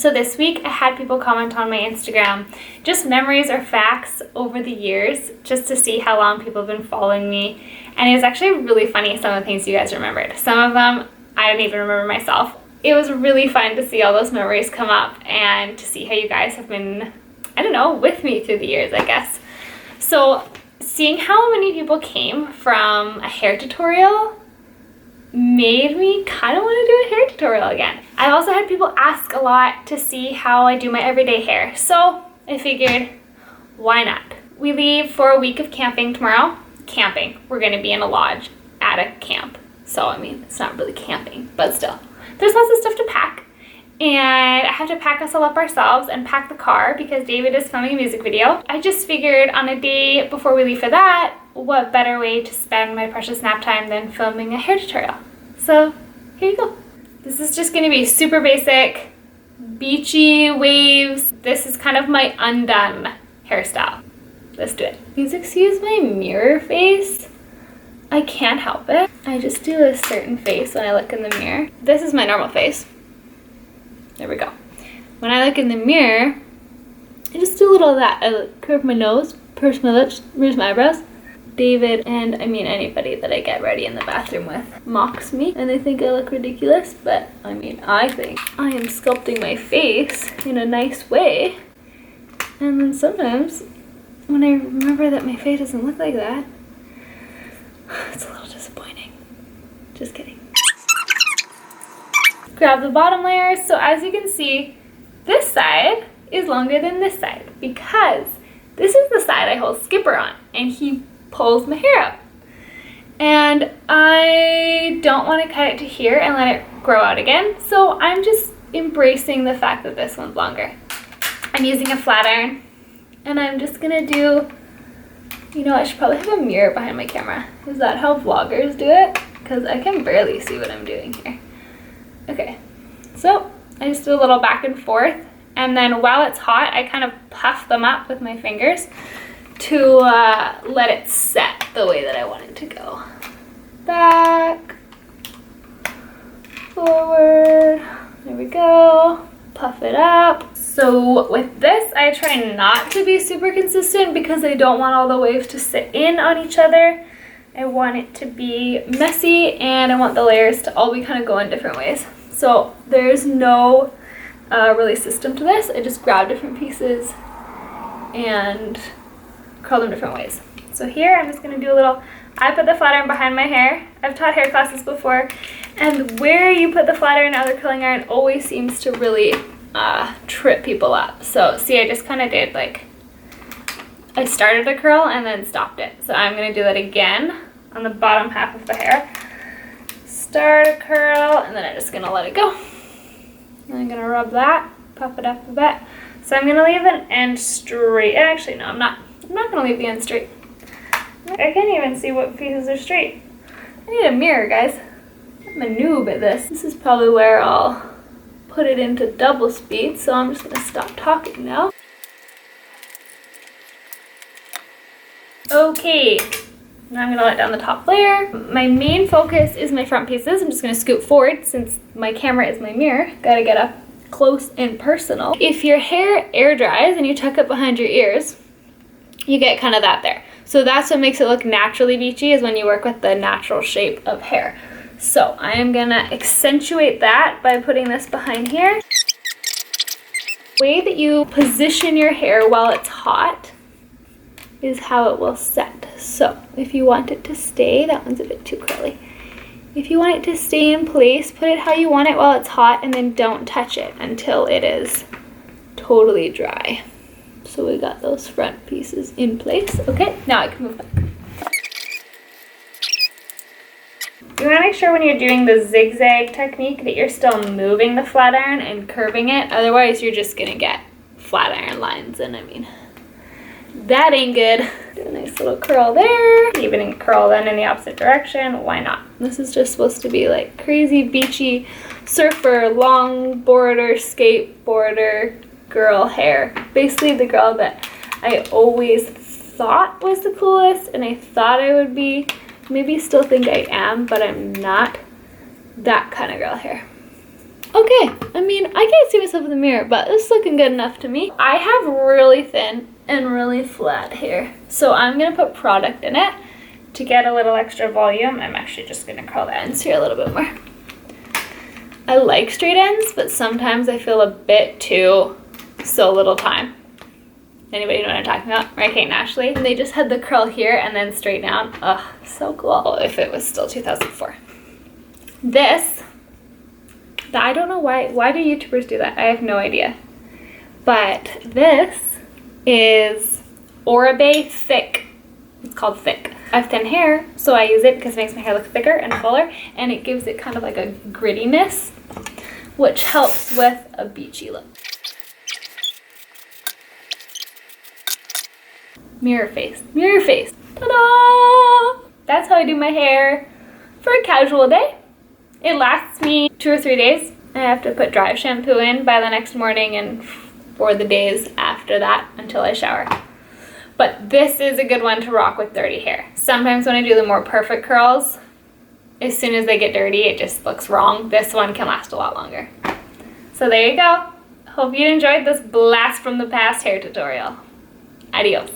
So this week I had people comment on my Instagram, just memories or facts over the years, just to see how long people have been following me. And it was actually really funny, some of the things you guys remembered. Some of them I didn't even remember myself. It was really fun to see all those memories come up and to see how you guys have been, I don't know, with me through the years, I guess. So seeing how many people came from a hair tutorial made me kind of want to do a hair tutorial again. I also had people ask a lot to see how I do my everyday hair. So I figured, why not? We leave for a week of camping tomorrow. Camping. We're going to be in a lodge at a camp. So, I mean, it's not really camping, but still. There's lots of stuff to pack. And I have to pack us all up ourselves and pack the car because David is filming a music video. I just figured on a day before we leave for that, what better way to spend my precious nap time than filming a hair tutorial. So, here you go. This is just going to be super basic, beachy waves. This is kind of my undone hairstyle. Let's do it. Please excuse my mirror face. I can't help it. I just do a certain face when I look in the mirror. This is my normal face. There we go. When I look in the mirror, I just do a little of that. I curve my nose, purse my lips, raise my eyebrows. David, and I mean anybody that I get ready in the bathroom with, mocks me and they think I look ridiculous, but I mean, I think I am sculpting my face in a nice way. And then sometimes when I remember that my face doesn't look like that, it's a little disappointing. Just kidding. Grab the bottom layer. So as you can see, this side is longer than this side because this is the side I hold Skipper on and he pulls my hair out. And I don't want to cut it to here and let it grow out again. So I'm just embracing the fact that this one's longer. I'm using a flat iron and I'm just gonna do, you know, I should probably have a mirror behind my camera. Is that how vloggers do it? Because I can barely see what I'm doing here. Okay, so I just do a little back and forth, and then while it's hot, I kind of puff them up with my fingers to let it set the way that I want it to go. Back, forward, there we go, puff it up. So with this, I try not to be super consistent because I don't want all the waves to sit in on each other. I want it to be messy and I want the layers to all be kind of going different ways. So there's no really system to this. I just grab different pieces and curl them different ways. So here I'm just going to do a little, I put the flat iron behind my hair. I've taught hair classes before, and where you put the flat iron or the curling iron always seems to really trip people up. So see, I just kind of did like, I started a curl and then stopped it. So I'm going to do that again on the bottom half of the hair. Start a curl and then I'm just going to let it go. And I'm going to rub that, puff it up a bit. So I'm going to leave an end straight. Actually, no, I'm not going to leave the end straight. I can't even see what pieces are straight. I need a mirror, guys. I'm a noob at this. This is probably where I'll put it into double speed. So I'm just going to stop talking now. Okay, now I'm gonna let down the top layer. My main focus is my front pieces. I'm just gonna scoot forward since my camera is my mirror. Gotta get up close and personal. If your hair air dries and you tuck it behind your ears, you get kind of that there. So that's what makes it look naturally beachy, is when you work with the natural shape of hair. So I am gonna accentuate that by putting this behind here. The way that you position your hair while it's hot is how it will set. So if you want it to stay, that one's a bit too curly. If you want it to stay in place, put it how you want it while it's hot and then don't touch it until it is totally dry. So we got those front pieces in place. Okay, now I can move back. You want to make sure when you're doing the zigzag technique that you're still moving the flat iron and curving it. Otherwise, you're just going to get flat iron lines, and I mean, that ain't good. Do a nice little curl there. Even curl then in the opposite direction. Why not? This is just supposed to be like crazy beachy surfer, long border, skateboarder girl hair. Basically the girl that I always thought was the coolest and I thought I would be. Maybe still think I am, but I'm not. That kind of girl hair. Okay, I mean, I can't see myself in the mirror, but it's looking good enough to me. I have really thin and really flat hair, so I'm gonna put product in it to get a little extra volume. I'm actually just gonna curl the ends here a little bit more. I like straight ends, but sometimes I feel a bit too so little time. Anybody know what I'm talking about? Right, Kate and Ashley? And they just had the curl here and then straight down. Ugh, so cool. If it was still 2004. This, I don't know why do YouTubers do that? I have no idea. But this is Oribe Thick. It's called Thick. I have thin hair, so I use it because it makes my hair look thicker and fuller, and it gives it kind of like a grittiness, which helps with a beachy look. Mirror face, mirror face. Ta-da! That's how I do my hair for a casual day. It lasts me 2 or 3 days. I have to put dry shampoo in by the next morning and for the days after that until I shower. But this is a good one to rock with dirty hair. Sometimes when I do the more perfect curls, as soon as they get dirty, it just looks wrong. This one can last a lot longer. So there you go. Hope you enjoyed this blast from the past hair tutorial. Adios.